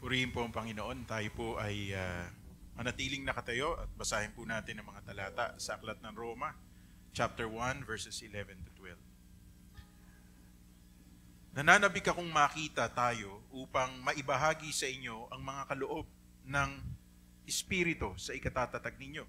Purihin po ang Panginoon. Tayo po ay manatiling nakatayo at basahin po natin ang mga talata sa Aklat ng Roma, chapter 1, verses 11 to 12. Nananabik akong makita tayo upang maibahagi sa inyo ang mga kaloob ng Espiritu sa ikatatatag ninyo.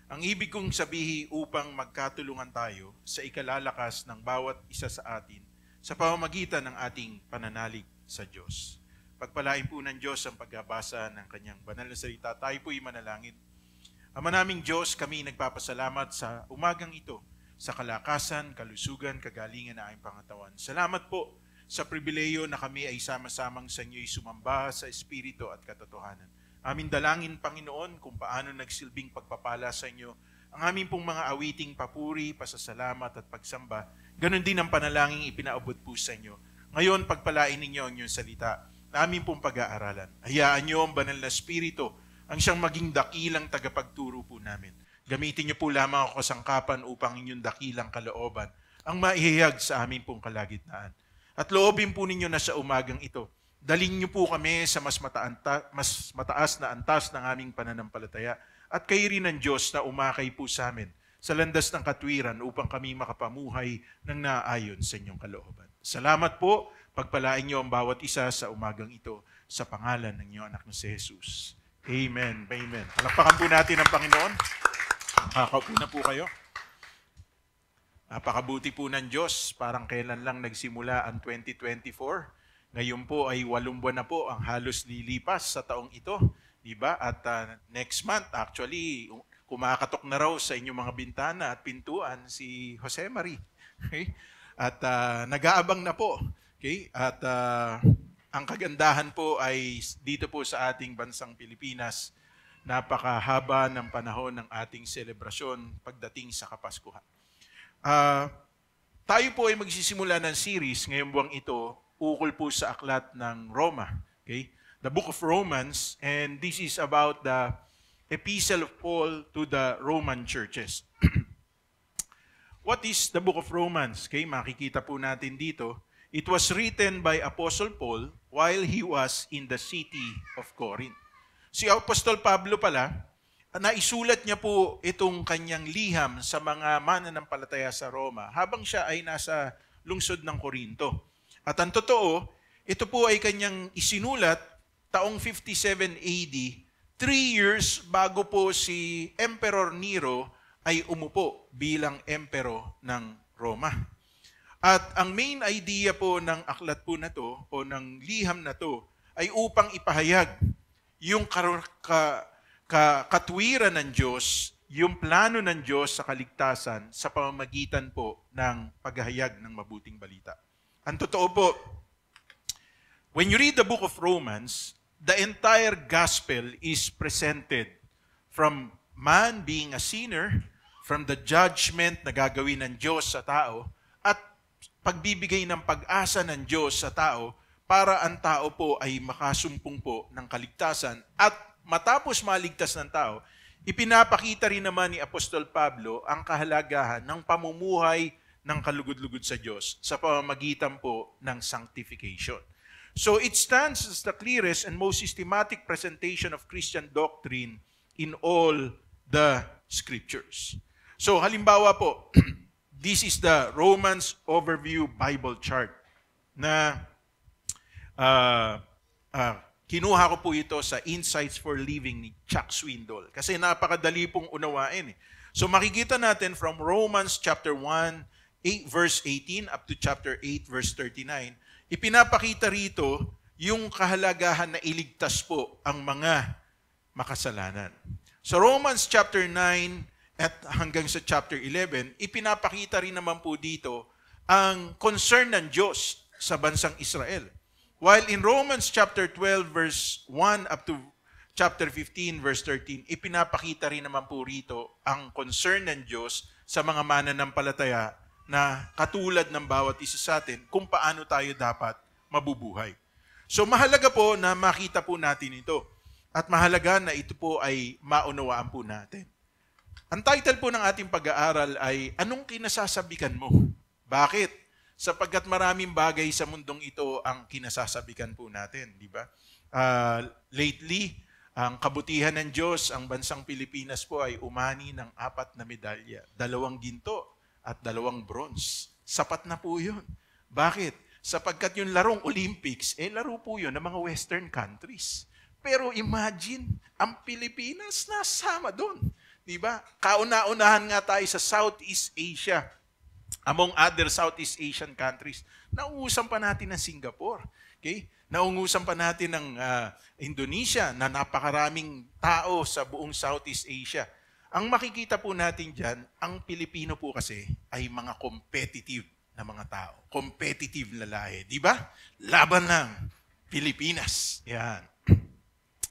Ang ibig kong sabihin upang magkatulungan tayo sa ikalalakas ng bawat isa sa atin sa pamamagitan ng ating pananalig sa Diyos. Pagpalain po ng Diyos ang pagbabasa ng kanyang banal na salita. Tayo po'y manalangin. Ama naming Diyos, kami nagpapasalamat sa umagang ito, sa kalakasan, kalusugan, kagalingan na aming pangatawan. Salamat po sa pribileyo na kami ay sama-samang sa inyo'y sumamba sa Espiritu at katotohanan. Aming dalangin, Panginoon, kung paano nagsilbing pagpapala sa inyo ang aming pong mga awiting papuri, pasasalamat at pagsamba. Ganon din ang panalangin ipinaabot po sa inyo. Ngayon, pagpalain ninyo ang inyong salita na aming pong pag-aaralan. Hayaan niyo ang banal na Espiritu ang siyang maging dakilang tagapagturo po namin. Gamitin niyo po lamang ako kasangkapan upang inyong dakilang kalooban ang maihayag sa aming pong kalagitnaan. At loobin po ninyo na sa umagang ito, dalhin niyo po kami sa mas mataas na antas ng aming pananampalataya at kayo rin ng Diyos na umakay po sa amin sa landas ng katwiran upang kami makapamuhay ng naayon sa inyong kalooban. Salamat po. Pagpalain niyo ang bawat isa sa umagang ito sa pangalan ng inyong anak na si Jesus. Amen. Amen. Palakpakan po natin ang Panginoon. Kakaupo na po kayo. Napakabuti po ng Diyos. Parang kailan lang nagsimula ang 2024. Ngayon po ay 8 buwan na po ang halos lilipas sa taong ito. Diba? At next month, actually, kumakatok na raw sa inyong mga bintana at pintuan si Jose Marie. Okay? At nag-aabang na po. Okay? At ang kagandahan po ay dito po sa ating bansang Pilipinas, napakahaba ng panahon ng ating selebrasyon pagdating sa Kapaskuhan. Tayo po ay magsisimula ng series ngayong buwang ito, ukol po sa aklat ng Roma. Okay? The Book of Romans, and this is about the Epistle of Paul to the Roman churches. What is the Book of Romans? Okay, makikita po natin dito. It was written by Apostle Paul while he was in the city of Corinth. Si Apostol Pablo pala, naisulat niya po itong kanyang liham sa mga mananampalataya sa Roma habang siya ay nasa lungsod ng Corinto. At ang totoo, ito po ay kanyang isinulat taong 57 AD, 3 years bago po si Emperor Nero ay umupo bilang emperor ng Roma. At ang main idea po ng aklat po na to o ng liham na to ay upang ipahayag yung katwiran ng Diyos, yung plano ng Diyos sa kaligtasan sa pamamagitan po ng paghahayag ng mabuting balita. Ang totoo po, when you read the book of Romans, the entire gospel is presented from man being a sinner, from the judgment na gagawin ng Diyos sa tao, at pagbibigay ng pag-asa ng Diyos sa tao para ang tao po ay makasumpong po ng kaligtasan. At matapos maligtas ng tao, ipinapakita rin naman ni Apostol Pablo ang kahalagahan ng pamumuhay ng kalugod-lugod sa Diyos sa pamamagitan po ng sanctification. So it stands as the clearest and most systematic presentation of Christian doctrine in all the scriptures. So halimbawa po, this is the Romans Overview Bible Chart na kinuha ko po ito sa Insights for Living ni Chuck Swindoll kasi napakadali pong unawain. So makikita natin from Romans chapter 1, verse 18 up to chapter 8, verse 39, ipinapakita rito yung kahalagahan na iligtas po ang mga makasalanan. So Romans chapter 9 at hanggang sa chapter 11, ipinapakita rin naman po dito ang concern ng Diyos sa bansang Israel. While in Romans chapter 12 verse 1 up to chapter 15 verse 13, ipinapakita rin naman po rito ang concern ng Diyos sa mga mananampalataya na katulad ng bawat isa sa atin kung paano tayo dapat mabubuhay. So mahalaga po na makita po natin ito at mahalaga na ito po ay maunawaan po natin. Ang title po ng ating pag-aaral ay, anong kinasasabikan mo? Bakit? Sapagkat maraming bagay sa mundong ito ang kinasasabikan po natin, di ba? Lately, ang kabutihan ng Diyos, ang bansang Pilipinas po ay umani ng 4 na medalya. 2 ginto at 2 bronze. Sapat na po yun. Bakit? Sapagkat yung larong Olympics, laro po yun ng mga Western countries. Pero imagine, ang Pilipinas nasama doon. Diba? Kauna-unahan nga tayo sa Southeast Asia. Among other Southeast Asian countries, nauusan pa natin ng Singapore. Okay? Naungusan pa natin ng Indonesia na napakaraming tao sa buong Southeast Asia. Ang makikita po natin dyan, ang Pilipino po kasi ay mga competitive na mga tao. Competitive na lahi. Di ba? Laban lang. Pilipinas. Yan.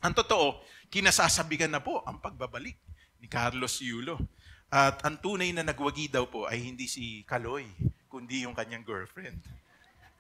Ang totoo, kinasasabikan na po ang pagbabalik ni Carlos Yulo. At ang tunay na nagwagi daw po ay hindi si Kaloy, kundi yung kanyang girlfriend.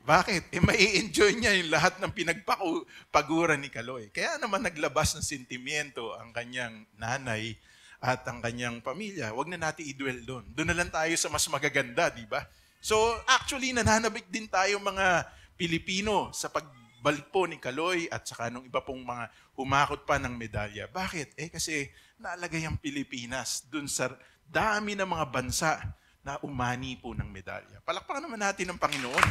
Bakit? Mai-enjoy niya yung lahat ng pinagpaguran ni Kaloy. Kaya naman naglabas ng sentimiento ang kanyang nanay at ang kanyang pamilya. Huwag na natin i-dwell doon. Doon na lang tayo sa mas magaganda, di ba? So actually, nananabik din tayo mga Pilipino sa pagbalik po ni Kaloy at saka nung iba pong mga humakot pa ng medalya. Bakit? Kasi naalagay ang Pilipinas dun sa dami ng mga bansa na umani po ng medalya. Palakpakan naman natin ang Panginoon.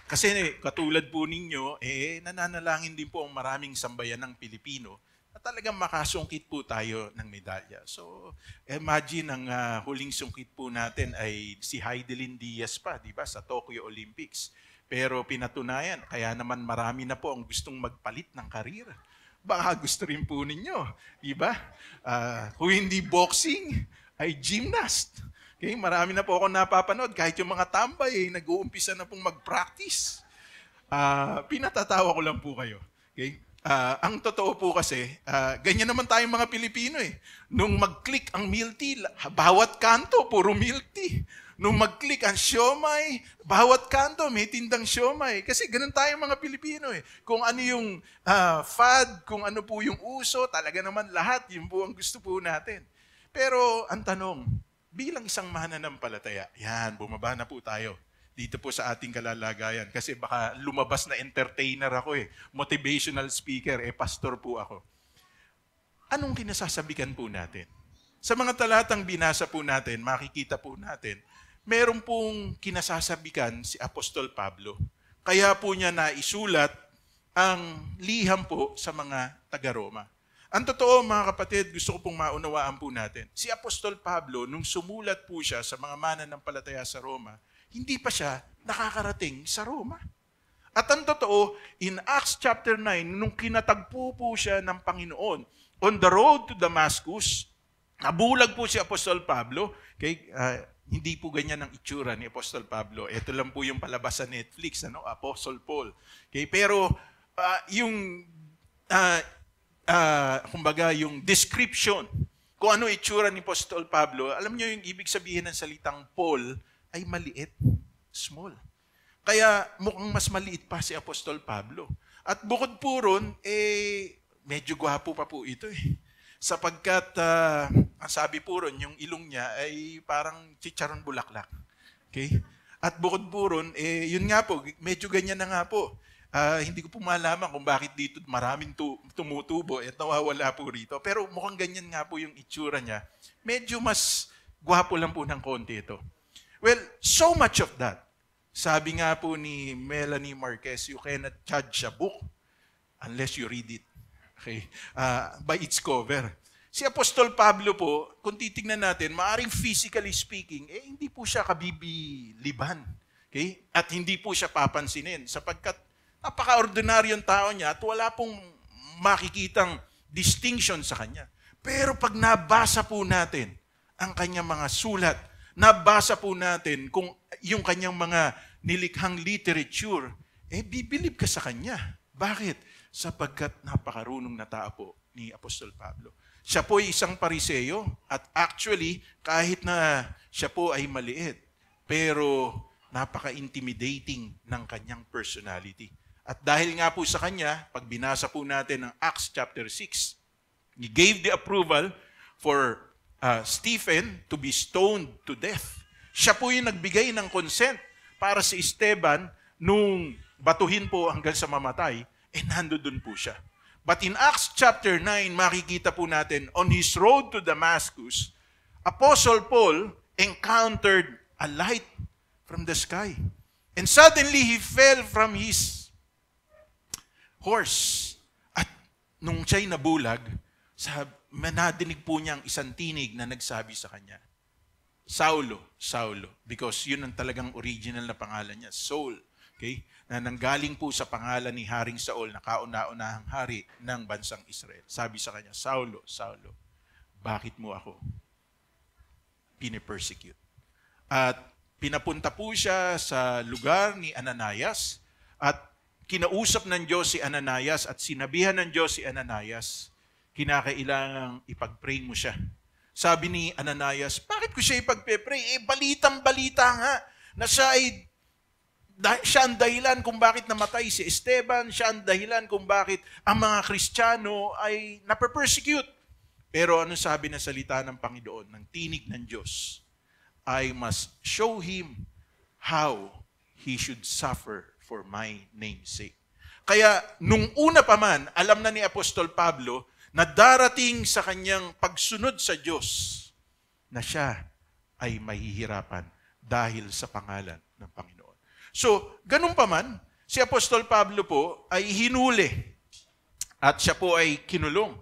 Kasi katulad po ninyo, nananalangin din po ang maraming sambayan ng Pilipino na talagang makasungkit po tayo ng medalya. So, imagine ang huling sungkit po natin ay si Heidelin Diaz pa, di ba, sa Tokyo Olympics. Pero pinatunayan, kaya naman marami na po ang gustong magpalit ng karir. Baka gusto rin po ninyo, di ba? Kung hindi boxing, ay gymnast. Okay? Marami na po ako napapanood. Kahit yung mga tambay, nag-uumpisa na pong mag-practice. Pinatatawa ko lang po kayo. Okay? Ang totoo po kasi, ganyan naman tayong mga Pilipino eh. Nung mag-click ang milk tea, bawat kanto, puro milk tea. Nung mag-click ang siomay, bawat kanto may tindang siomay. Kasi ganun tayong mga Pilipino eh. Kung ano yung fad, kung ano po yung uso, talaga naman lahat, yun po ang gusto po natin. Pero ang tanong, bilang isang mananampalataya, yan, bumaba na po tayo dito po sa ating kalalagayan. Kasi baka lumabas na entertainer ako eh. Motivational speaker, pastor po ako. Anong kinasasabikan po natin? Sa mga talatang binasa po natin, makikita po natin, meron pong kinasasabikan si Apostol Pablo. Kaya po niya naisulat ang liham po sa mga taga-Roma. Ang totoo mga kapatid, gusto ko pong maunawaan po natin. Si Apostol Pablo, nung sumulat po siya sa mga mananampalataya sa Roma, hindi pa siya nakakarating sa Roma. At ang totoo, in Acts chapter 9, nung kinatagpo po siya ng Panginoon, on the road to Damascus, nabulag po si Apostol Pablo. Okay? Hindi po ganyan ang itsura ni Apostol Pablo. Ito lang po yung palabas sa Netflix, Apostle Paul. Okay? Pero kumbaga yung description kung ano itsura ni Apostol Pablo, alam niyo yung ibig sabihin ng salitang Paul ay maliit, small. Kaya mukhang mas maliit pa si Apostol Pablo. At bukod po ron, medyo gwapo pa po ito eh. Sapagkat, ang sabi po ron, yung ilong niya ay parang chicharon bulaklak. Okay? At bukod po ron, yun nga po, medyo ganyan na nga po. Hindi ko po malaman kung bakit dito maraming tumutubo at nawawala po rito. Pero mukhang ganyan nga po yung itsura niya. Medyo mas gwapo lang po ng konti ito. Well, so much of that. Sabi nga po ni Melanie Marquez, you cannot judge a book unless you read it. Okay? By its cover. Si Apostol Pablo po, kung titignan natin, maaring physically speaking, hindi po siya kabibiliban. Okay? At hindi po siya papansinin sapagkat napaka-ordinaryong tao niya at wala pong makikitang distinction sa kanya. Pero pag nabasa po natin ang kanyang mga sulat, nabasa po natin kung yung kanyang mga nilikhang literature, bibilib ka sa kanya. Bakit? Sapagkat napakarunong na tao po ni Apostol Pablo. Siya po ay isang Pariseo at actually, kahit na siya po ay maliit, pero napaka-intimidating ng kanyang personality. At dahil nga po sa kanya, pag binasa po natin ang Acts chapter 6, he gave the approval for Stephen to be stoned to death. Siya po yung nagbigay ng consent para si Esteban nung batuhin po hanggang sa mamatay, nandoon po siya. But in Acts chapter 9, makikita po natin, on his road to Damascus, Apostle Paul encountered a light from the sky. And suddenly, he fell from his horse. At nung siya'y nabulag, nadinig po niya ang isang tinig na nagsabi sa kanya, Saulo, Saulo. Because yun ang talagang original na pangalan niya, Saul. Okay? Na nanggaling po sa pangalan ni Haring Saul, na kauna-unahang hari ng bansang Israel. Sabi sa kanya, Saulo, Saulo, bakit mo ako pinipersecute? At pinapunta po siya sa lugar ni Ananias at kinausap ng Diyos si Ananias at sinabihan ng Diyos si Ananias, kinakailangang ipag-pray mo siya. Sabi ni Ananias, bakit ko siya ipagpe-pray? Balitang-balita nga na siya ang dahilan kung bakit namatay si Esteban, siya ang dahilan kung bakit ang mga Kristiyano ay nape-persecute. Pero ano sabi ng salita ng Panginoon, ng tinig ng Diyos? I must show him how he should suffer for my name's sake. Kaya nung una pa man, alam na ni Apostol Pablo na darating sa kanyang pagsunod sa Diyos na siya ay mahihirapan dahil sa pangalan ng Panginoon. So, ganun pa man, si Apostol Pablo po ay hinuli at siya po ay kinulong.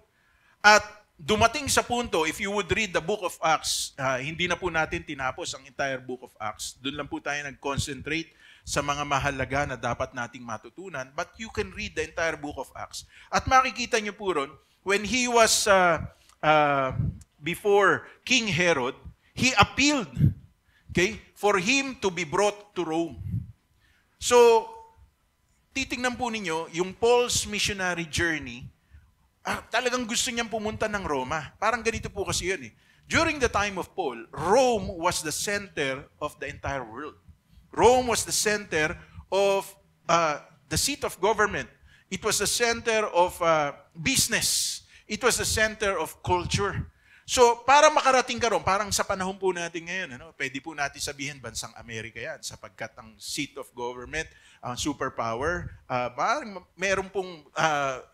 At dumating sa punto, if you would read the book of Acts, hindi na po natin tinapos ang entire book of Acts. Doon lang po tayo nag-concentrate sa mga mahalaga na dapat nating matutunan. But you can read the entire book of Acts. At makikita niyo po ron, when he was before King Herod, he appealed, for him to be brought to Rome. So, titingnan po ninyo, yung Paul's missionary journey, talagang gusto niyang pumunta ng Roma. Parang ganito po kasi yun. During the time of Paul, Rome was the center of the entire world. Rome was the center of the seat of government. It was the center of business. It was the center of culture. So, para makarating ka ron, parang sa panahon po natin ngayon, pwede po natin sabihin bansang Amerika yan sapagkat ang seat of government, ang superpower, meron pong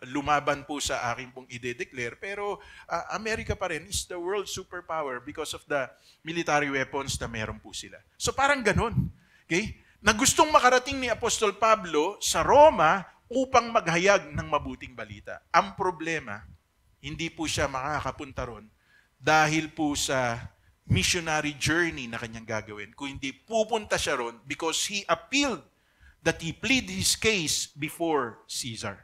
lumaban po sa akin pong ide-declare, pero Amerika pa rin is the world superpower because of the military weapons na meron po sila. So, parang ganun. Okay? Na gustong makarating ni Apostol Pablo sa Roma upang maghayag ng mabuting balita. Ang problema, hindi po siya makakapunta ron dahil po sa missionary journey na kanyang gagawin. Kung hindi pupunta siya ron because he appealed that he plead his case before Caesar,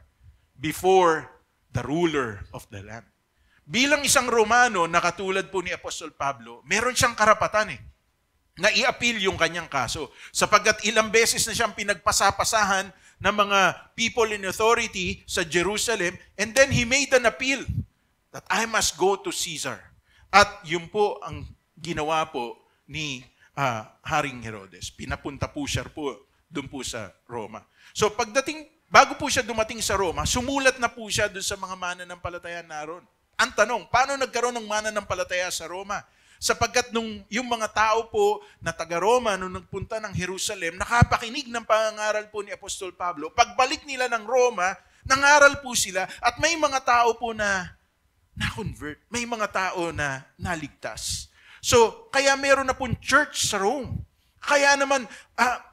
before the ruler of the land. Bilang isang Romano na katulad po ni Apostol Pablo, meron siyang karapatan na i-appeal yung kanyang kaso. Sapagkat ilang beses na siyang pinagpasapasahan ng mga people in authority sa Jerusalem, and then he made an appeal that I must go to Caesar. At yun po ang ginawa po ni Haring Herodes. Pinapunta po siya po doon po sa Roma. So bago po siya dumating sa Roma, sumulat na po siya doon sa mga mananampalataya naroon. Ang tanong, paano nagkaroon ng mananampalataya sa Roma? Sapagkat yung mga tao po na taga-Roma nung nagpunta ng Jerusalem, nakapakinig ng pangangaral po ni Apostol Pablo. Pagbalik nila ng Roma, nangaral po sila at may mga tao po na na-convert. May mga tao na naligtas. So, kaya meron na pong church sa Rome. Kaya naman,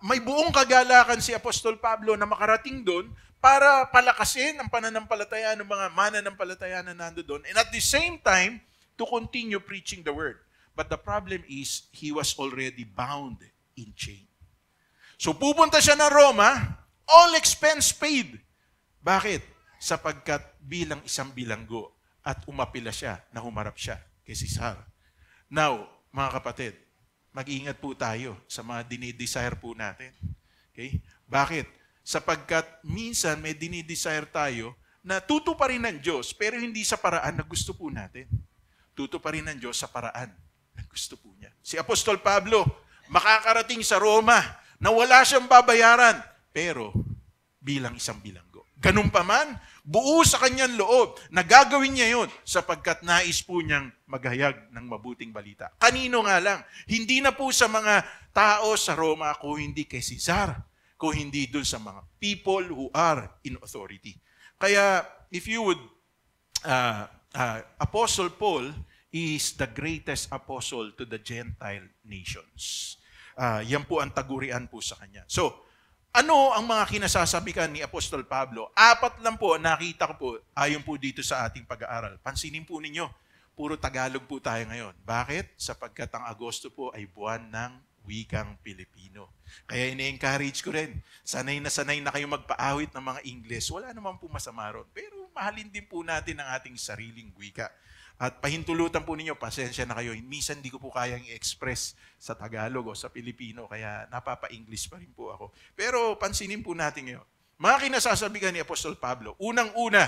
may buong kagalakan si Apostol Pablo na makarating doon para palakasin ang pananampalataya ng mga mananampalataya na nando doon. And at the same time, to continue preaching the word. But the problem is, he was already bound in chain. So, pupunta siya ng Roma, all expense paid. Bakit? Sapagkat bilang isang bilanggo, at umapila siya na humarap siya kay Caesar. Now, mga kapatid, mag-iingat po tayo sa mga dinidesire po natin. Okay? Bakit? Sapagkat minsan may dinidesire tayo na tutuparin ng Diyos pero hindi sa paraan na gusto po natin. Tutuparin ng Diyos sa paraan na gusto po niya. Si Apostol Pablo, makakarating sa Roma na wala siyang babayaran pero bilang isang bilanggo. Ganun pa man, buo sa kanyang loob na gagawin niya yun sapagkat nais po niyang maghayag ng mabuting balita. Kanino nga lang? Hindi na po sa mga tao sa Roma, kung hindi kay Caesar, kung hindi dun sa mga people who are in authority. Kaya, if you would, Apostle Paul is the greatest apostle to the Gentile nations. Yan po ang tagurian po sa kanya. So, ano ang mga kinasasabikan ni Apostol Pablo? 4 lang po, nakita ko po, ayon po dito sa ating pag-aaral. Pansinin po ninyo, puro Tagalog po tayo ngayon. Bakit? Sapagkat ang Agosto po ay buwan ng wikang Pilipino. Kaya ini-encourage ko rin, sanay na kayo magpaawit ng mga Ingles. Wala naman po masama ron. Pero mahalin din po natin ang ating sariling wika. At pahintulutan po ninyo, pasensya na kayo. Minsan di ko po kayang i-express sa Tagalog o sa Pilipino, kaya napapa-English pa rin po ako. Pero pansinin po natin ngayon. Mga kinasasabikan ni Apostol Pablo, unang-una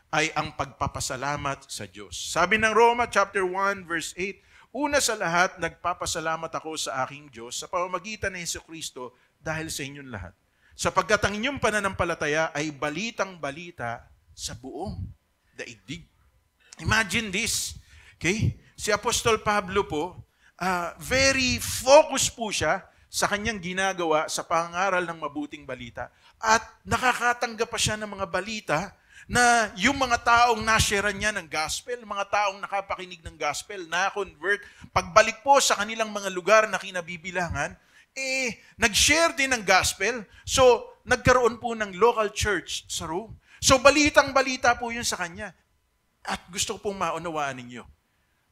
ay ang pagpapasalamat sa Diyos. Sabi ng Roma chapter 1 verse 8, una sa lahat, nagpapasalamat ako sa aking Diyos sa pamamagitan ni Jesucristo dahil sa inyong lahat. Sapagkat ang inyong pananampalataya ay balitang-balita sa buong daigdig. Imagine this, okay? Si Apostol Pablo po, very focused po siya sa kanyang ginagawa sa pangaral ng mabuting balita. At nakakatanggap pa siya ng mga balita na yung mga taong nasharean niya ng gospel, mga taong nakapakinig ng gospel, na-convert, pagbalik po sa kanilang mga lugar na kinabibilangan, nag-share din ng gospel. So, nagkaroon po ng local church sa Rome. So, balitang-balita po yun sa kanya. At gusto ko pong maunawaan ninyo,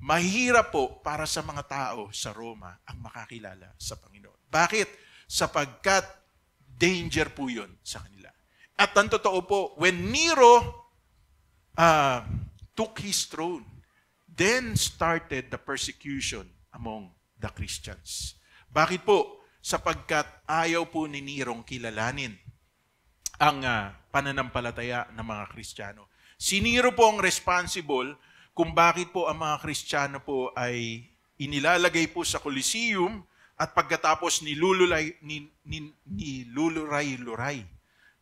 mahirap po para sa mga tao sa Roma ang makakilala sa Panginoon. Bakit? Sapagkat danger po yun sa kanila. At ang totoo po, when Nero took his throne, then started the persecution among the Christians. Bakit po? Sapagkat ayaw po ni Nerong kilalanin ang pananampalataya ng mga Kristiyano. Si Nero po ang responsible kung bakit po ang mga Kristiyano po ay inilalagay po sa Coliseum at pagkatapos niluluray-luray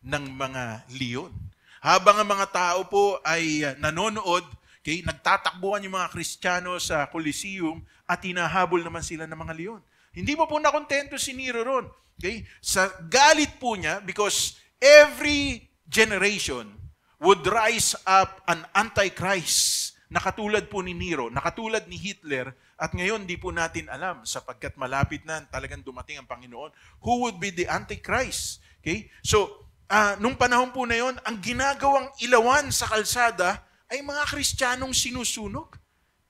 ng mga leon. Habang ang mga tao po ay nanonood, okay, nagtatakbuhan yung mga Kristiyano sa Coliseum at hinahabol naman sila ng mga leon. Hindi mo po nakontento si Nero ron. Okay? Sa galit po niya, because every generation would rise up an antichrist na katulad po ni Nero, na katulad ni Hitler, at ngayon di po natin alam sapagkat malapit na talagang dumating ang Panginoon, who would be the antichrist. Okay? So, nung panahon po na yon, ang ginagawang ilawan sa kalsada ay mga Kristiyanong sinusunog.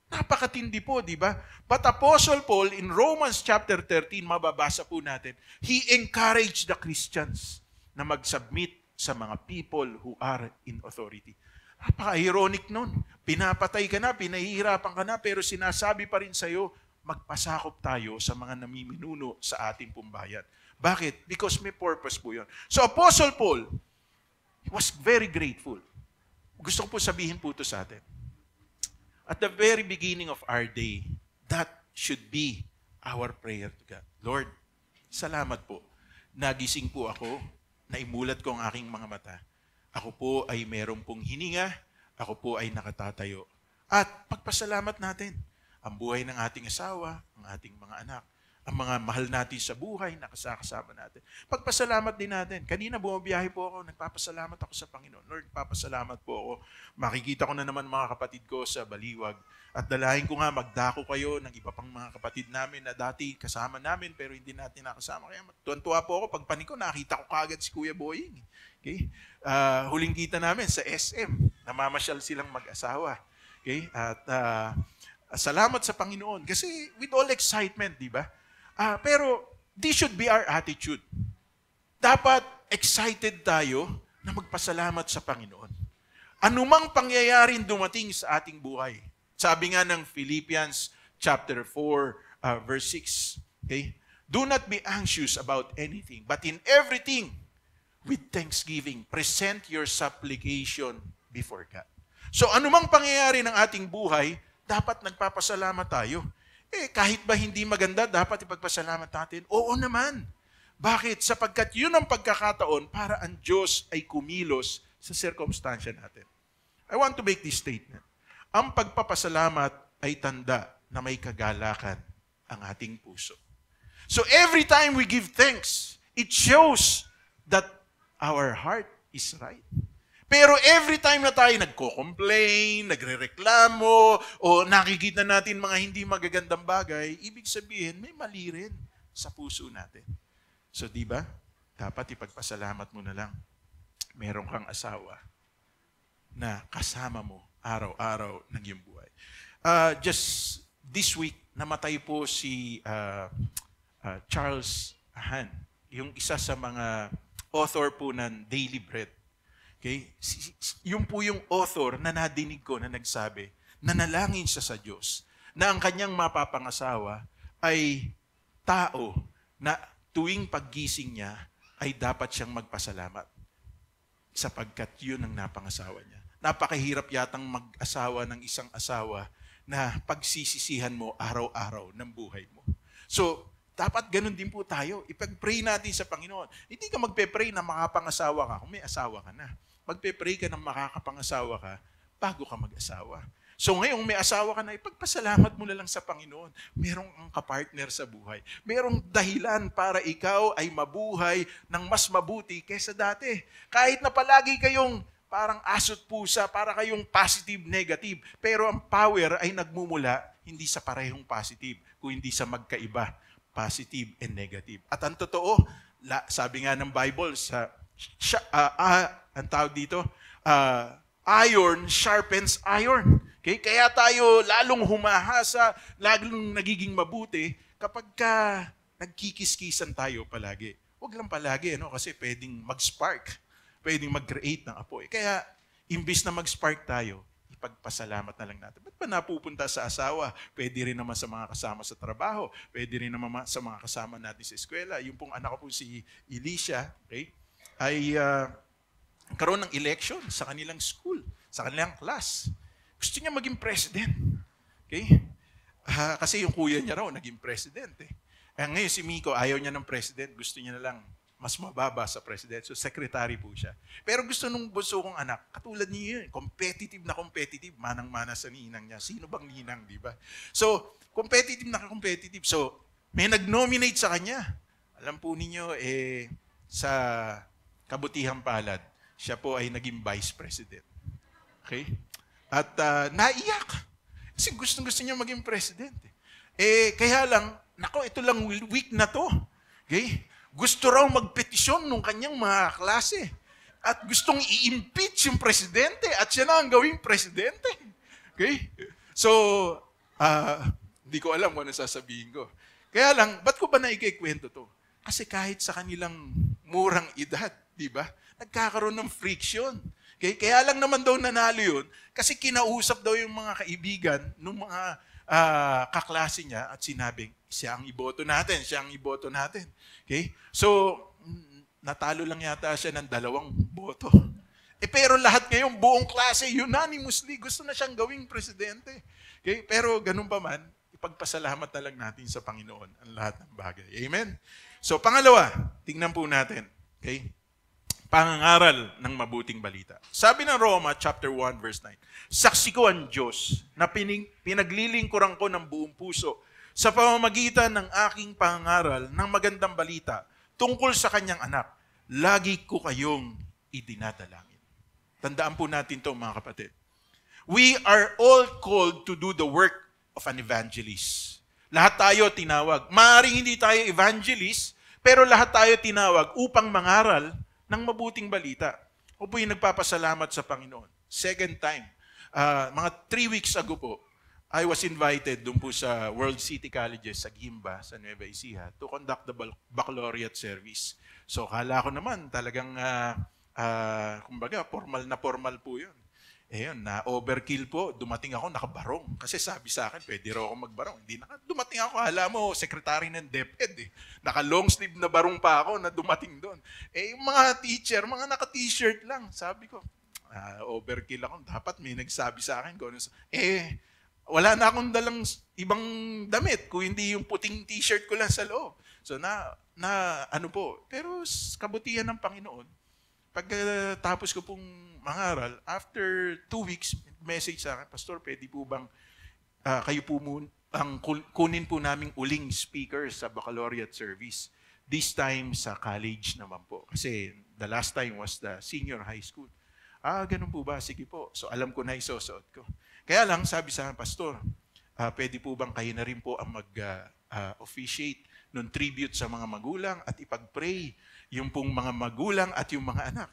Napakatindi po, di ba? But Apostle Paul in Romans chapter 13, mababasa po natin, he encouraged the Christians na mag-submit sa mga people who are in authority. Napaka-ironic nun. Pinapatay ka na, pinahihirapan ka na, pero sinasabi pa rin sa'yo, magpasakop tayo sa mga namiminuno sa ating pumbayan. Bakit? Because may purpose po yun. So Apostle Paul was very grateful. Gusto ko po sabihin po ito sa atin. At the very beginning of our day, that should be our prayer to God. Lord, salamat po. Nagising po ako, naimulat ko ang aking mga mata. Ako po ay meron pong hininga, ako po ay nakatatayo. At pagpasalamat natin ang buhay ng ating asawa, ang ating mga anak, ang mga mahal natin sa buhay na kasama natin. Pagpasalamat din natin. Kanina bumabiyahe po ako, nagpapasalamat ako sa Panginoon. Lord, papasalamat po ako. Makikita ko na naman mga kapatid ko sa Baliwag. At dalahin ko nga, magdako kayo ng iba pang mga kapatid namin na dati kasama namin pero hindi natin nakasama. Kaya tuwan-tuwa po ako. Pagpanik ko, nakita ko kaagad si Kuya Boying. Okay? Huling kita namin sa SM. Namamasyal silang mag-asawa. Okay? At salamat sa Panginoon. Kasi with all excitement, di ba? Pero this should be our attitude. Dapat excited tayo na magpasalamat sa Panginoon. Anumang pangyayaring dumating sa ating buhay. Sabi nga ng Philippians chapter 4 verse 6. Okay? Do not be anxious about anything, but in everything, with thanksgiving, present your supplication before God. So anumang pangyayari ng ating buhay, dapat nagpapasalamat tayo. Kahit ba hindi maganda, dapat ipagpasalamat natin? Oo naman. Bakit? Sapagkat yun ang pagkakataon para ang Diyos ay kumilos sa circumstansya natin. I want to make this statement. Ang pagpapasalamat ay tanda na may kagalakan ang ating puso. So every time we give thanks, it shows that our heart is right. Pero every time na tayo nagko-complain, nagrereklamo, o nakikita natin mga hindi magagandang bagay, ibig sabihin may mali rin sa puso natin. So di ba? Dapat ipagpasalamat mo na lang. Meron kang asawa na kasama mo araw-araw ng iyong buhay. Just this week, namatay po si Charles Han, yung isa sa mga author po ng Daily Bread. Okay? Yung po yung author na nadinig ko na nagsabi, nanalangin siya sa Diyos na ang kanyang mapapangasawa ay tao na tuwing paggising niya ay dapat siyang magpasalamat sapagkat yun ang napangasawa niya. Napakahirap yatang mag-asawa ng isang asawa na pagsisisihan mo araw-araw ng buhay mo. So, dapat ganun din po tayo. Ipag-pray natin sa Panginoon. Hindi ka magpe-pray na makapangasawa ka kung may asawa ka na. Magpe-pray ka na makakapangasawa ka bago ka mag-asawa. So ngayong may asawa ka na, ipagpasalamat mo na lang sa Panginoon. Merong ang kapartner sa buhay. Merong dahilan para ikaw ay mabuhay ng mas mabuti kaysa dati. Kahit na palagi kayong parang asot pusa, para kayong positive, negative. Pero ang power ay nagmumula hindi sa parehong positive, kundi sa magkaiba, positive and negative. At ang totoo, sabi nga ng Bible, ang tawag dito, iron sharpens iron. Okay? Kaya tayo lalong humahasa, lalong nagiging mabuti kapag nagkikiskisan tayo palagi. Huwag lang palagi, kasi pwedeng mag-spark. Pwedeng mag-create ng apoy. Kaya, imbis na mag-spark tayo, ipagpasalamat na lang natin. Ba't ba napupunta sa asawa? Pwede rin naman sa mga kasama sa trabaho. Pwede rin naman sa mga kasama natin sa eskwela. Yung pong anak ko po si Elisha, okay, ay karoon ng election sa kanilang school, sa kanilang class. Gusto niya maging president. Okay? Kasi yung kuya niya raw naging president. Ngayon si Miko, ayaw niya ng president. Gusto niya na lang mas mababa sa president. So, secretary po siya. Pero gusto nung bunso kong anak, katulad niya yun, competitive na competitive, manang-mana sa ninang niya. Sino bang ninang, di ba? So, competitive na competitive. So, may nag-nominate sa kanya. Alam po ninyo, sa kabutihang palad, siya po ay naging vice president. Okay? At naiyak. Kasi gusto niya maging president. Kaya lang, ito lang week na to. Okay? Gusto raw magpetisyon nung kanyang mga klase. At gustong i-impeach yung presidente at siya na ang gawing presidente. Okay? So, hindi ko alam kung ano sasabihin ko. Kaya lang, ba't ko ba naikikwento to? Kasi kahit sa kanilang murang edad, di ba? Nagkakaroon ng friction. Okay? Kaya lang naman daw nanalo yun kasi kinausap daw yung mga kaibigan ng mga kaklase niya at sinabing, siya ang iboto natin, siya ang iboto natin. Okay? So, natalo lang yata siya ng 2 boto. Pero lahat ngayon, buong klase, unanimously, gusto na siyang gawing presidente. Okay? Pero ganun pa man, ipagpasalamat na lang natin sa Panginoon ang lahat ng bagay. Amen? So, pangalawa, tingnan po natin. Okay? Pangangaral ng mabuting balita. Sabi ng Roma chapter 1 verse 9, saksi ko ang Diyos na pinaglilingkuran ko ng buong puso sa pamamagitan ng aking pangangaral ng magandang balita tungkol sa kanyang anak. Lagi ko kayong idinadalangin. Tandaan po natin ito, mga kapatid. We are all called to do the work of an evangelist. Lahat tayo tinawag. Maaaring hindi tayo evangelist, pero lahat tayo tinawag upang mangaral ng mabuting balita. O po yung nagpapasalamat sa Panginoon. Second time, mga 3 weeks ago po, I was invited doon po sa World City Colleges sa Gimba, sa Nueva Ecija, to conduct the baccalaureate service. So, kala ko naman talagang, kumbaga, formal po yun. Yun, na-overkill po. Dumating ako, nakabarong. Kasi sabi sa akin, pwede raw ako magbarong. Hindi dumating ako, alam mo, secretary ng DepEd. Naka-long sleeve na barong pa ako na dumating doon. Yung mga teacher, mga naka-t-shirt lang. Sabi ko, overkill ako. Dapat may nagsabi sa akin. Wala na akong dalang ibang damit kung hindi yung puting t-shirt ko lang sa loob. So, ano po. Pero kabutihan ng Panginoon, Pagkatapos ko pong mangaral, after 2 weeks, message sa akin, Pastor, pwede po bang kayo po kunin po naming uling speaker sa baccalaureate service. This time sa college naman po. Kasi the last time was the senior high school. Ganun po ba? Sige po. So alam ko na isusuot ko. Kaya lang, sabi sa akin, Pastor, pwede po bang kayo na rin po ang mag-officiate ng tribute sa mga magulang at ipag-pray yung pong mga magulang at yung mga anak.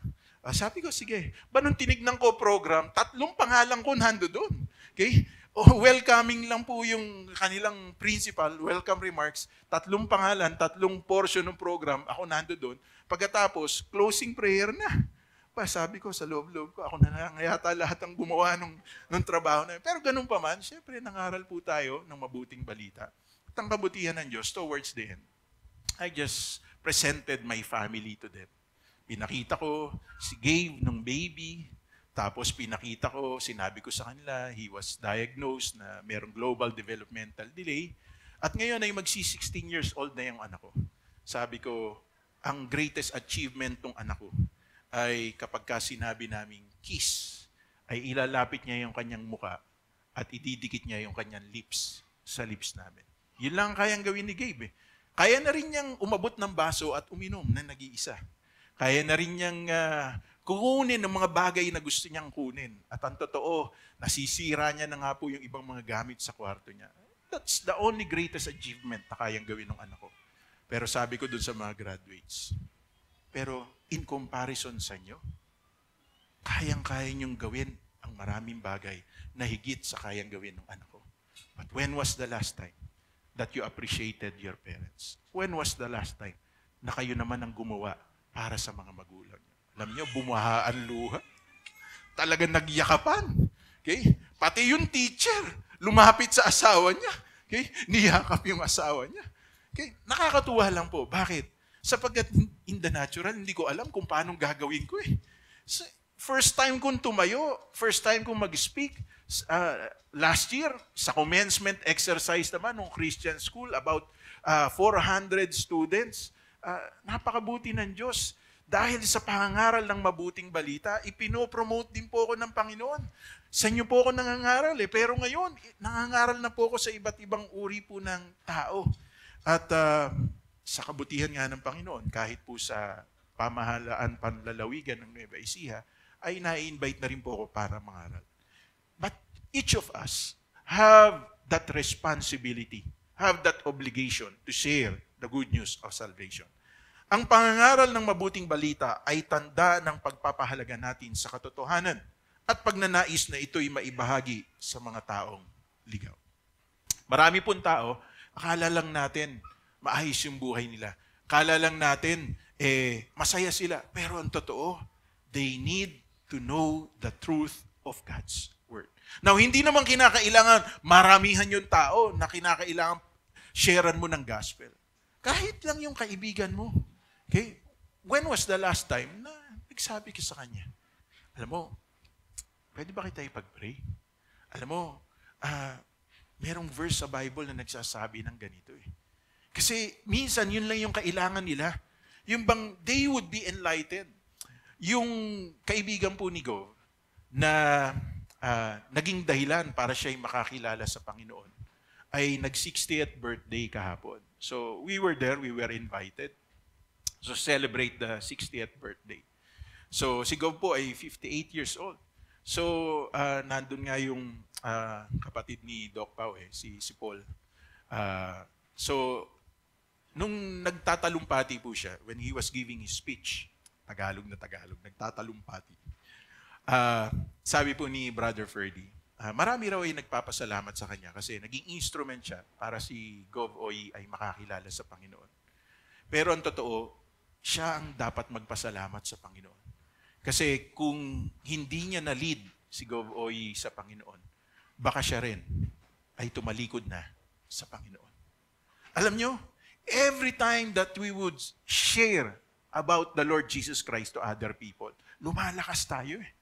Sabi ko, sige. Nung tinignan ko program, 3 pangalan ko nando doon. Okay? Welcoming lang po yung kanilang principal, welcome remarks. 3 pangalan, 3 portion ng program, ako nando doon. Pagkatapos, closing prayer na. Sabi ko sa loob-loob ko, ako na lang yata lahat ang gumawa ng trabaho na yun. Pero ganun pa man, syempre nangaral po tayo ng mabuting balita. At ang kabutihan ng Diyos towards the end, I just presented my family to them. Pinakita ko si Gabe nung baby, tapos pinakita ko, sinabi ko sa kanila, he was diagnosed na merong global developmental delay. At ngayon ay magsi-16 years old na yung anak ko. Sabi ko, ang greatest achievement ng anak ko ay kapag sinabi naming kiss, ay ilalapit niya yung kanyang muka at ididikit niya yung kanyang lips sa lips namin. Yun lang kayang gawin ni Gabe. Kaya na rin niyang umabot ng baso at uminom na nag-iisa. Kaya na rin niyang kukunin ng mga bagay na gusto niyang kunin. At ang totoo, nasisira niya na nga po yung ibang mga gamit sa kwarto niya. That's the only greatest achievement na kayang gawin ng anak ko. Pero sabi ko dun sa mga graduates, pero in comparison sa inyo, kayang-kaya niyong gawin ang maraming bagay na higit sa kayang gawin ng anak ko. But when was the last time that you appreciated your parents? When was the last time na kayo naman ang gumawa para sa mga magulang niyo? Alam niyo, bumahaan luha. Talagang nagyakapan. Okay? Pati yung teacher, lumapit sa asawa niya. Okay? Niyakap yung asawa niya. Okay? Nakakatuwa lang po. Bakit? Sapagkat in the natural, hindi ko alam kung paano gagawin ko eh. First time kong tumayo, first time kong mag-speak, last year, sa commencement exercise naman ng Christian school, about 400 students. Napakabuti ng Diyos. Dahil sa pangangaral ng mabuting balita, ipinopromote din po ako ng Panginoon. Sa inyo po ako nangangaral pero ngayon, nangangaral na po ako sa iba't ibang uri po ng tao. At sa kabutihan nga ng Panginoon, kahit po sa pamahalaan panlalawigan ng Nueva Ecija, ay na-invite na rin po ako para mangaral. But each of us have that responsibility, have that obligation to share the good news of salvation. Ang pangangaral ng mabuting balita ay tanda ng pagpapahalaga natin sa katotohanan at pagnanais na ito'y maibahagi sa mga taong ligaw. Marami pong tao, akala lang natin maayos yung buhay nila. Akala lang natin, masaya sila. Pero ang totoo, they need to know the truth of God's Word. Now, hindi naman kinakailangan maramihan yung tao na kinakailangan sharean mo ng gospel. Kahit lang yung kaibigan mo. Okay? When was the last time na nagsabi ka sa kanya? Alam mo, pwede ba kita ipag-pray? Alam mo, merong verse sa Bible na nagsasabi ng ganito eh. Kasi minsan yun lang yung kailangan nila. Yung bang they would be enlightened. Yung kaibigan po ni Gov na naging dahilan para siya'y makakilala sa Panginoon ay nag-60th birthday kahapon. So we were there, we were invited. So celebrate the 60th birthday. So si Gov po ay 58 years old. So nandun nga yung kapatid ni Doc Pao si Paul. So nung nagtatalumpati po siya, when he was giving his speech, Tagalog, nagtatalumpati. Sabi po ni Brother Ferdy, marami raw ay nagpapasalamat sa kanya kasi naging instrument siya para si Gov Oy ay makakilala sa Panginoon. Pero ang totoo, siya ang dapat magpasalamat sa Panginoon. Kasi kung hindi niya na-lead si Gov Oy sa Panginoon, baka siya rin ay tumalikod na sa Panginoon. Alam nyo, every time that we would share about the Lord Jesus Christ to other people, lumalakas tayo eh.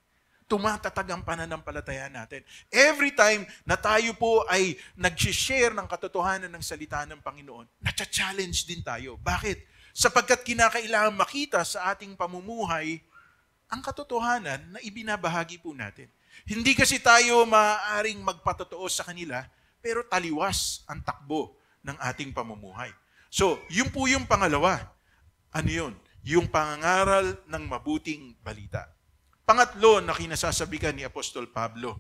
Tumatatag ang pananampalataya natin. Every time na tayo po ay nag-share ng katotohanan ng salita ng Panginoon, na-challenge din tayo. Bakit? Sapagkat kinakailangan makita sa ating pamumuhay ang katotohanan na ibinabahagi po natin. Hindi kasi tayo maaaring magpatotoo sa kanila, pero taliwas ang takbo ng ating pamumuhay. So, yun po yung pangalawa. Ano yun? Yung pangangaral ng mabuting balita. Pangatlo na kinasasabikan ni Apostol Pablo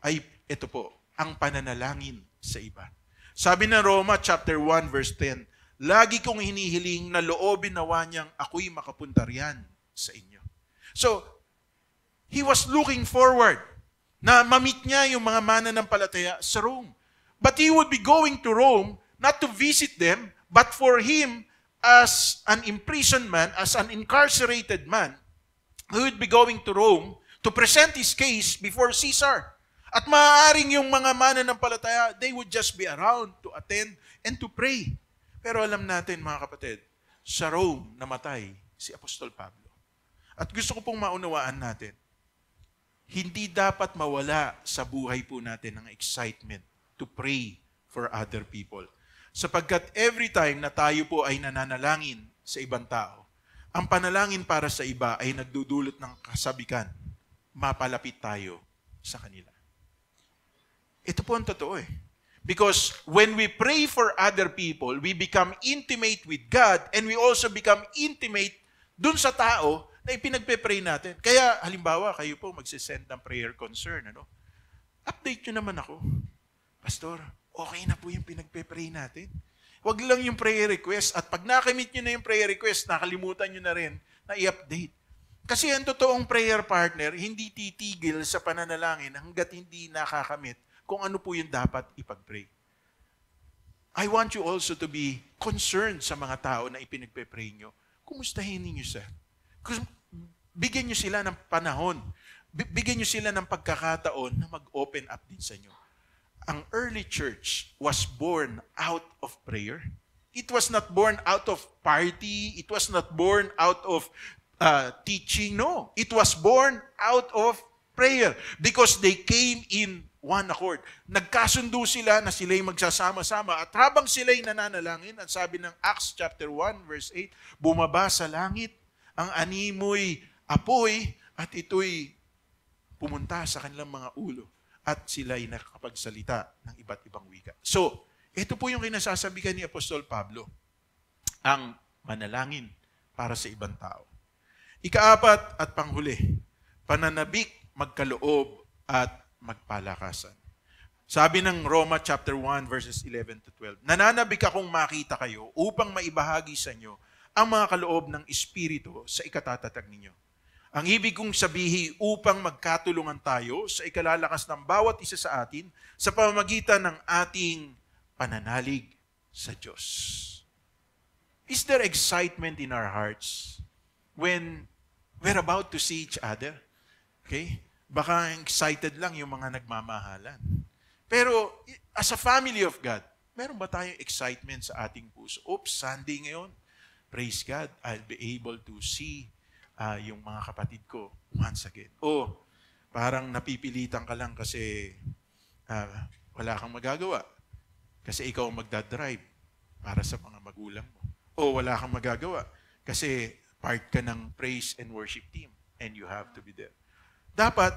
ay ito po, ang pananalangin sa iba. Sabi ng Roma chapter 1 verse 10, lagi kong hinihiling na loobin nawa niyang ako'y makapunta riyan sa inyo. So, he was looking forward na ma-meet niya yung mga mananampalataya sa Rome. But he would be going to Rome not to visit them, but for him as an imprisoned man, as an incarcerated man, he would be going to Rome to present his case before Caesar. At maaaring yung mga mananampalataya, they would just be around to attend and to pray. Pero alam natin mga kapatid, sa Rome namatay si Apostol Pablo. At gusto ko pong maunawaan natin, hindi dapat mawala sa buhay po natin ang excitement to pray for other people. Sapagkat every time na tayo po ay nananalangin sa ibang tao, ang panalangin para sa iba ay nagdudulot ng kasabikan, mapalapit tayo sa kanila. Ito po ang totoo eh. Because when we pray for other people, we become intimate with God and we also become intimate dun sa tao na ipinagpe-pray natin. Kaya halimbawa, kayo po magsisend ng prayer concern. Ano? Update nyo naman ako. Pastor, okay na po yung pinagpe-pray natin. Huwag lang yung prayer request at pag nakamit nyo na yung prayer request, nakalimutan nyo na rin na i-update. Kasi ang totoong prayer partner, hindi titigil sa pananalangin hanggat hindi nakakamit kung ano po yung dapat ipag-pray. I want you also to be concerned sa mga tao na ipinagpe-pray nyo. Kumustahin ninyo sir? Bigyan nyo sila ng panahon. Bigyan nyo sila ng pagkakataon na mag-open up din sa inyo. Ang early church was born out of prayer. It was not born out of party. It was not born out of teaching. No, it was born out of prayer because they came in one accord. Nagkasundo sila na sila'y magsasama-sama at habang sila'y nananalangin, at sabi ng Acts chapter 1 verse 8, bumaba sa langit ang animoy apoy at ito'y pumunta sa kanilang mga ulo at sila'y nakakapagsalita ng iba't ibang wika. So, ito po yung kinasasabihan ni Apostol Pablo, ang manalangin para sa ibang tao. Ikaapat at panghuli, pananabik, magkaloob at magpalakasan. Sabi ng Roma chapter 1 verses 11 to 12, nananabik akong makita kayo upang maibahagi sa inyo ang mga kaloob ng Espiritu sa ikatatatag ninyo. Ang ibig kong sabihin upang magkatulungan tayo sa ikalalakas ng bawat isa sa atin sa pamamagitan ng ating pananalig sa Diyos. Is there excitement in our hearts when we're about to see each other? Okay? Baka excited lang yung mga nagmamahalan. Pero as a family of God, meron ba tayong excitement sa ating puso? Oops, Sunday ngayon. Praise God, I'll be able to see yung mga kapatid ko once again. O parang napipilitan ka lang kasi wala kang magagawa. Kasi ikaw ang magdadrive para sa mga magulang mo. O wala kang magagawa kasi part ka ng praise and worship team and you have to be there. Dapat,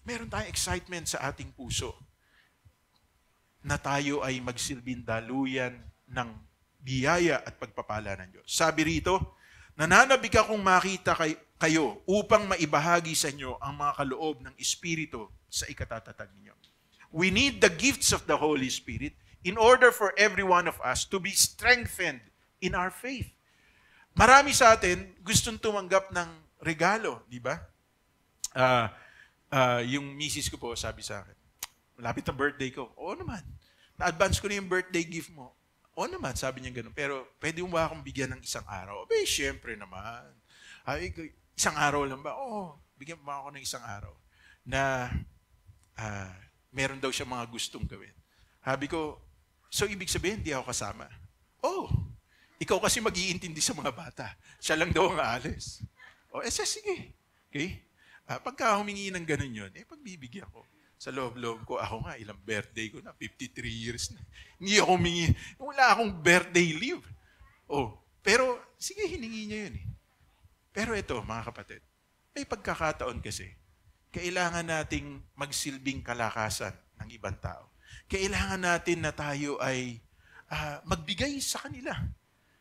meron tayong excitement sa ating puso na tayo ay magsilbing daluyan ng biyaya at pagpapala ng Diyos. Sabi rito, nananabik akong makita kayo upang maibahagi sa inyo ang mga kaloob ng Espiritu sa ikatatatag ninyo. We need the gifts of the Holy Spirit in order for every one of us to be strengthened in our faith. Marami sa atin gustong tumanggap ng regalo, di ba? Yung misis ko po sabi sa akin, malapit na birthday ko. Oo naman. Na-advance ko na yung birthday gift mo. Oo naman, sabi niya gano'n. Pero pwede mo ba akong bigyan ng isang araw? Abay, syempre naman. Isang araw lang ba? Oo, bigyan mo ako ng isang araw. Na meron daw siya mga gustong gawin. Sabi ko, so ibig sabihin, di ako kasama? Oh, ikaw kasi mag-iintindi sa mga bata. Siya lang daw ang aalis. O, sige. Okay? Pagka humingi ng ganun yun, pagbibigyan ko. Sa loob-loob ko, ako nga, ilang birthday ko na, 53 years na. Hindi ako humingi. Wala akong birthday leave. Pero, sige, hiningi niya yun eh. Pero ito, mga kapatid, May pagkakataon kasi, kailangan nating magsilbing kalakasan ng ibang tao. Kailangan natin na tayo ay magbigay sa kanila.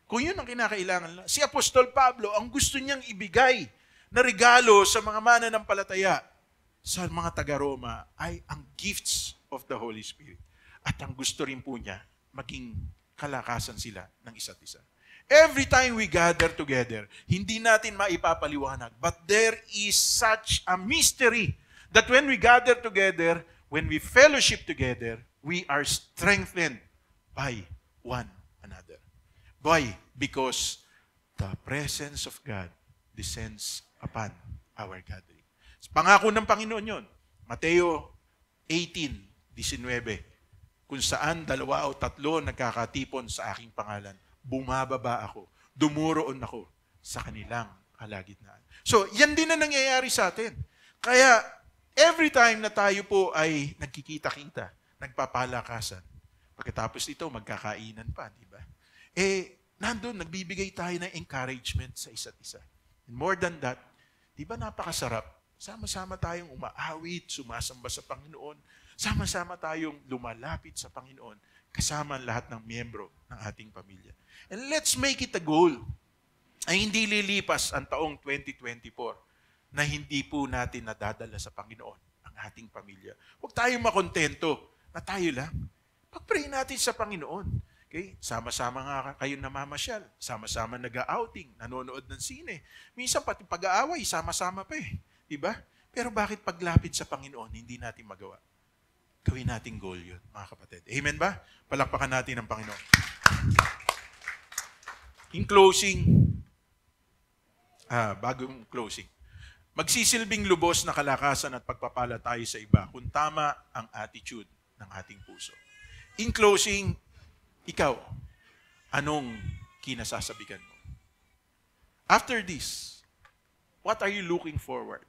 Kung yun ang kinakailangan, si Apostol Pablo, ang gusto niyang ibigay na regalo sa mga mananampalataya sa mga taga-Roma ay ang gifts of the Holy Spirit. At ang gusto rin po niya, maging kalakasan sila ng isa't isa. Every time we gather together, hindi natin maipapaliwanag, but there is such a mystery that when we gather together, when we fellowship together, we are strengthened by one another. Why? Because the presence of God descends upon our gathering. Pangako ng Panginoon yun. Mateo 18:19, kung saan 2 o 3 nagkakatipon sa aking pangalan, bumababa ako, dumuroon ako sa kanilang kalagitnaan. So, yan din na nangyayari sa atin. Kaya, every time na tayo po ay nagkikita-kita, nagpapalakasan, pagkatapos ito, magkakainan pa, di ba? Nandun, nagbibigay tayo ng encouragement sa isa't isa. And more than that, di ba napakasarap? Sama-sama tayong umaawit, sumasamba sa Panginoon, sama-sama tayong lumalapit sa Panginoon, kasama ang lahat ng miyembro ng ating pamilya. And let's make it a goal ay hindi lilipas ang taong 2024 na hindi po natin nadadala sa Panginoon ang ating pamilya. Huwag tayong makontento na tayo lang. Pag-pray natin sa Panginoon. Okay? Sama-sama nga kayo namamasyal. Sama-sama nag-outing, nanonood ng sine. Minsan pati pag-aaway, sama-sama pa eh. Diba? Pero bakit paglapit sa Panginoon, hindi natin magawa? Gawin nating goal yun, mga kapatid. Amen ba? Palakpakan natin ang Panginoon. In closing, bagong closing, magsisilbing lubos na kalakasan at pagpapala tayo sa iba kung tama ang attitude ng ating puso. In closing, ikaw, anong kinasasabikan mo? After this, what are you looking forward?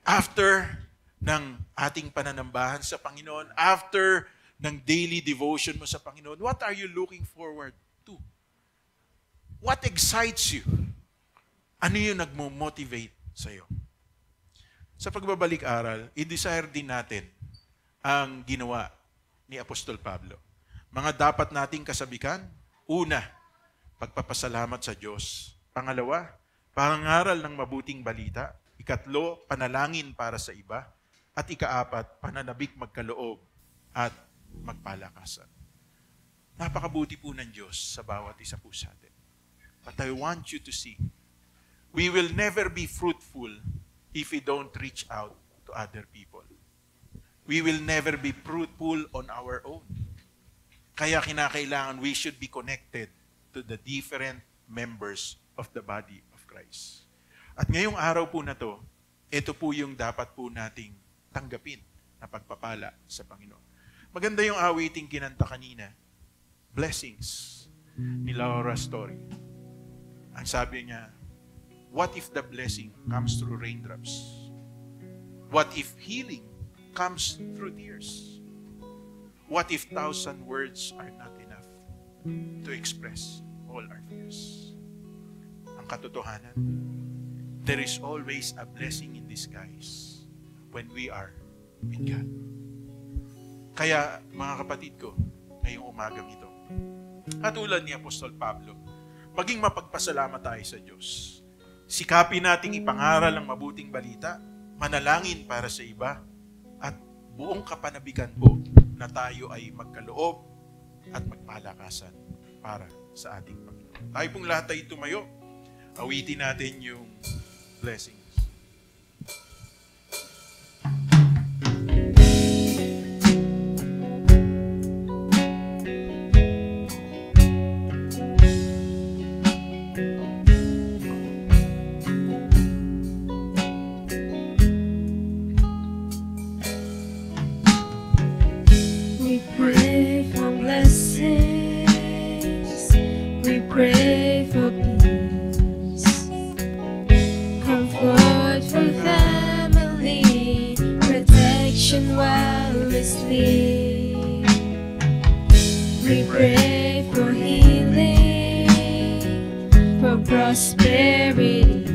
After ng ating pananambahan sa Panginoon, after ng daily devotion mo sa Panginoon, what are you looking forward to? What excites you? Ano yung nagmo-motivate sa'yo? Sa pagbabalik aral, i-desire din natin ang ginawa ni Apostol Pablo. Mga dapat nating kasabikan, una, pagpapasalamat sa Diyos. Pangalawa, pangaral ng mabuting balita. Ikatlo, panalangin para sa iba. At ikaapat, pananabik magkaloob at magpalakasan. Napakabuti po ng Diyos sa bawat isa po sa atin. But I want you to see, we will never be fruitful if we don't reach out to other people. We will never be fruitful on our own. Kaya kinakailangan we should be connected to the different members of the body of Christ. At ngayong araw po na to, ito po yung dapat po nating tanggapin na pagpapala sa Panginoon. Maganda yung awiting kinanta kanina, Blessings, ni Laura Story. Ang sabi niya, what if the blessing comes through raindrops? What if healing comes through tears? What if 1,000 words are not enough to express all our fears? Ang katotohanan, there is always a blessing in disguise when we are with God. Kaya, mga kapatid ko, ngayong umagang ito, katulad ni Apostol Pablo, maging mapagpasalamat tayo sa Diyos. Sikapin nating ipangaral ang mabuting balita, manalangin para sa iba, at buong kapanabigan po na tayo ay magkaloob at magpalakasan para sa ating Panginoon. Tayo pong lahat ay tumayo. Awitin natin yung blessings. We pray for healing, for prosperity,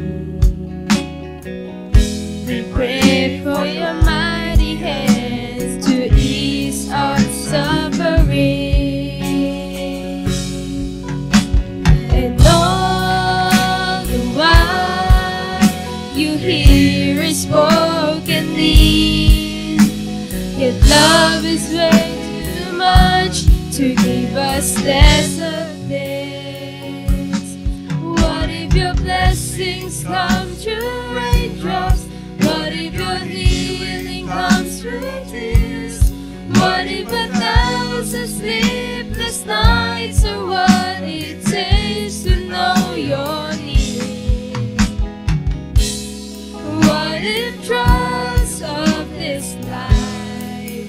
believe. Your love is way too much to give us less of this. What if your blessings come through raindrops? What if your healing comes through tears? What if 1,000 sleepless nights are what it takes to know your need? What if trials of this life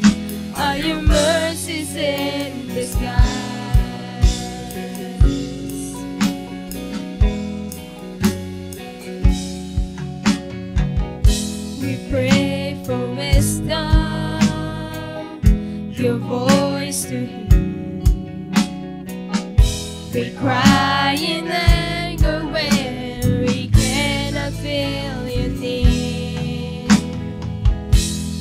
are your mercies in disguise? We pray for wisdom, your voice to hear. We cry in anger when we cannot feel your need.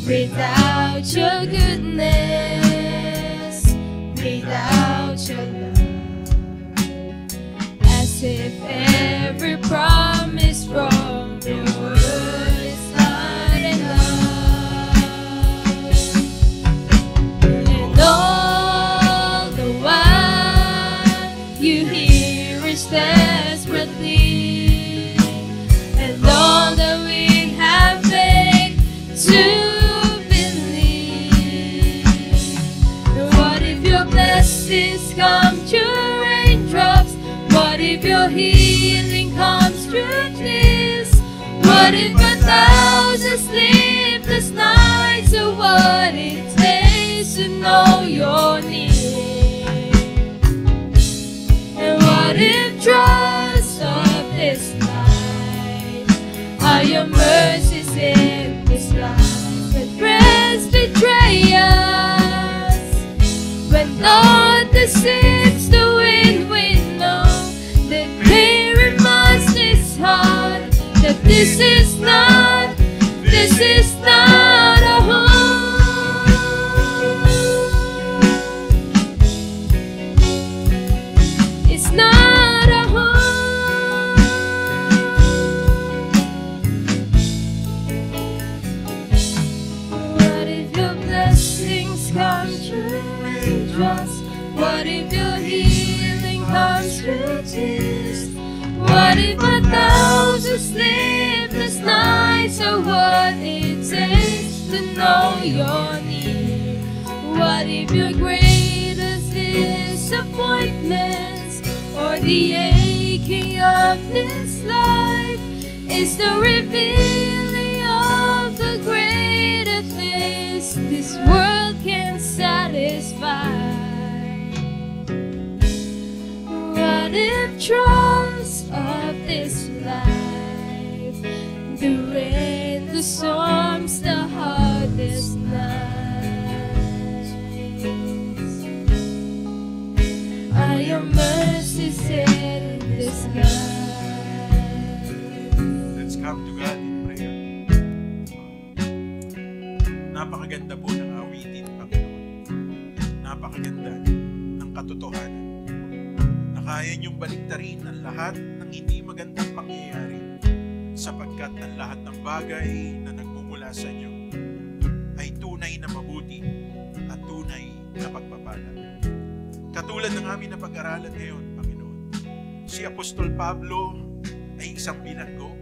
Without your goodness, without your love, as if every promise from your word is not enough. And all the while you hear us desperately, and all that we have faith to believe. What if your blessings come through raindrops? What if your healing comes through tears? What if 1,000 sleepless nights are what it takes to know your need? And what if trials of this life are your mercies in this life? When friends betray us, when Lord deceives the wind, we know that pain reminds this heart that this is not a home. It's not a home. What if your blessings come through raindrops? What if your healing comes through tears? What if 1,000 sleepless nights are what it takes to know your need? What if your greatest disappointments or the aching of this life is the revealing of the greater things this world can satisfy? What if trials of this life, the rain, the storms, the hardest nights, are your mercies in disguise? Let's come to God in prayer. Napakaganda po ng awitin, Panginoon. Napakaganda ng katotohanan. Kaya niyong baliktarin ang lahat ng hindi magandang pangyayari, sapagkat ang lahat ng bagay na nagmumula sa inyo ay tunay na mabuti at tunay na pagpapala. Katulad ng aming napag-aralan ngayon, Panginoon, si Apostol Pablo ay isang bilanggo.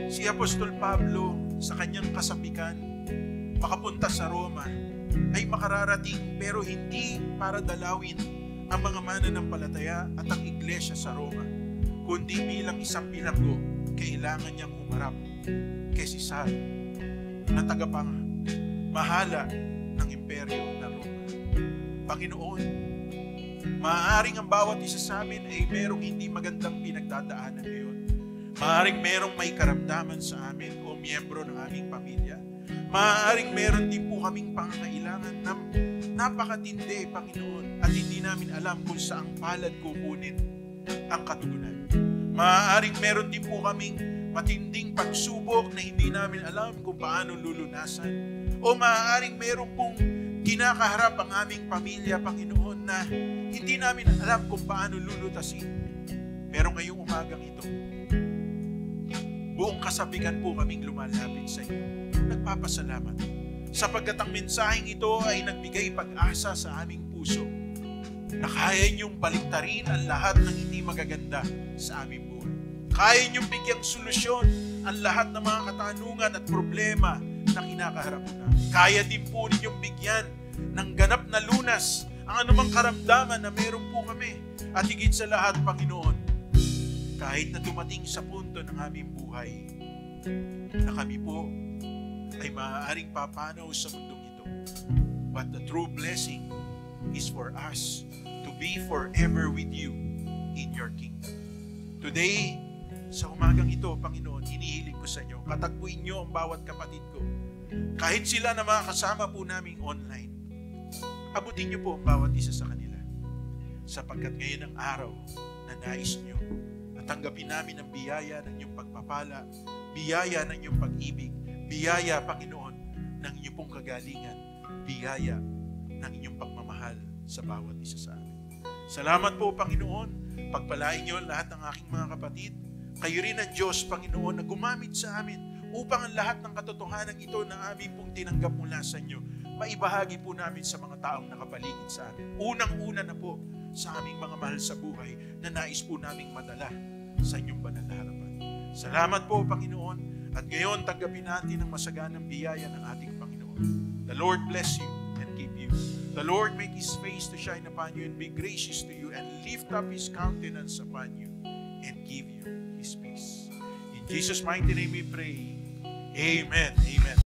Si Apostol Pablo sa kanyang kasapikan, makapunta sa Roma, ay makararating pero hindi para dalawin ang mga mananampalataya at ang iglesia sa Roma, kundi bilang isang bilanggo, kailangan niyang humarap kay Caesar na tagapamahala ng imperyo ng Roma. Panginoon, maaaring ang bawat isa sa amin ay merong hindi magandang pinagdadaanan ngayon. Maaaring merong may karamdaman sa amin o miyembro ng aming pamilya. Maaaring meron din po kaming pangangailangan na napakatindi, Panginoon, at hindi namin alam kung saang palad kukunin ang katugunan. Maaaring meron din po kaming matinding pagsubok na hindi namin alam kung paano lulunasan. O maaaring meron pong kinakaharap ang aming pamilya, Panginoon, na hindi namin alam kung paano lulutasin. Pero ngayong umagang ito, buong kasabikan po kaming lumalapit sa iyo. nagpapasalamat. Sapagkat ang mensaheng ito ay nagbigay pag-asa sa aming puso na kaya niyong baliktarin ang lahat ng hindi magaganda sa aming buhay. Kaya niyong bigyang solusyon ang lahat ng mga katanungan at problema na kinakaharap namin. Kaya din po ninyong bigyan ng ganap na lunas ang anumang karamdaman na meron po kami. At higit sa lahat, Panginoon, kahit na dumating sa punto ng aming buhay na kami po ay maaaring papanaw sa mundong ito. But the true blessing is for us to be forever with you in your kingdom. Today, sa umagang ito, Panginoon, hinihiling ko sa inyo, katagpuin niyo ang bawat kapatid ko. Kahit sila na mga kasama po naming online, abutin niyo po ang bawat isa sa kanila. Sapagkat ngayon ang araw na nais niyo at tanggapin namin ang biyaya ng iyong pagpapala, biyaya ng iyong pag-ibig, biyaya, Panginoon, ng iyong pong kagalingan, biyaya ng inyong pagmamahal sa bawat isa sa amin. Salamat po, Panginoon. Pagpalain niyo lahat ng aking mga kapatid. Kayo rin ang Diyos, Panginoon, na gumamit sa amin upang ang lahat ng katotohanan ito na amin pong tinanggap mula sa inyo, maibahagi po namin sa mga taong nakapaligid sa amin. Unang-una na po sa aming mga mahal sa buhay na nais po naming madala sa inyong banal na harapan. Salamat po, Panginoon. At ngayon, tanggapin natin ang masaganang biyaya ng ating Panginoon. The Lord bless you and keep you. The Lord make His face to shine upon you and be gracious to you and lift up His countenance upon you and give you His peace. In Jesus' mighty name we pray. Amen. Amen.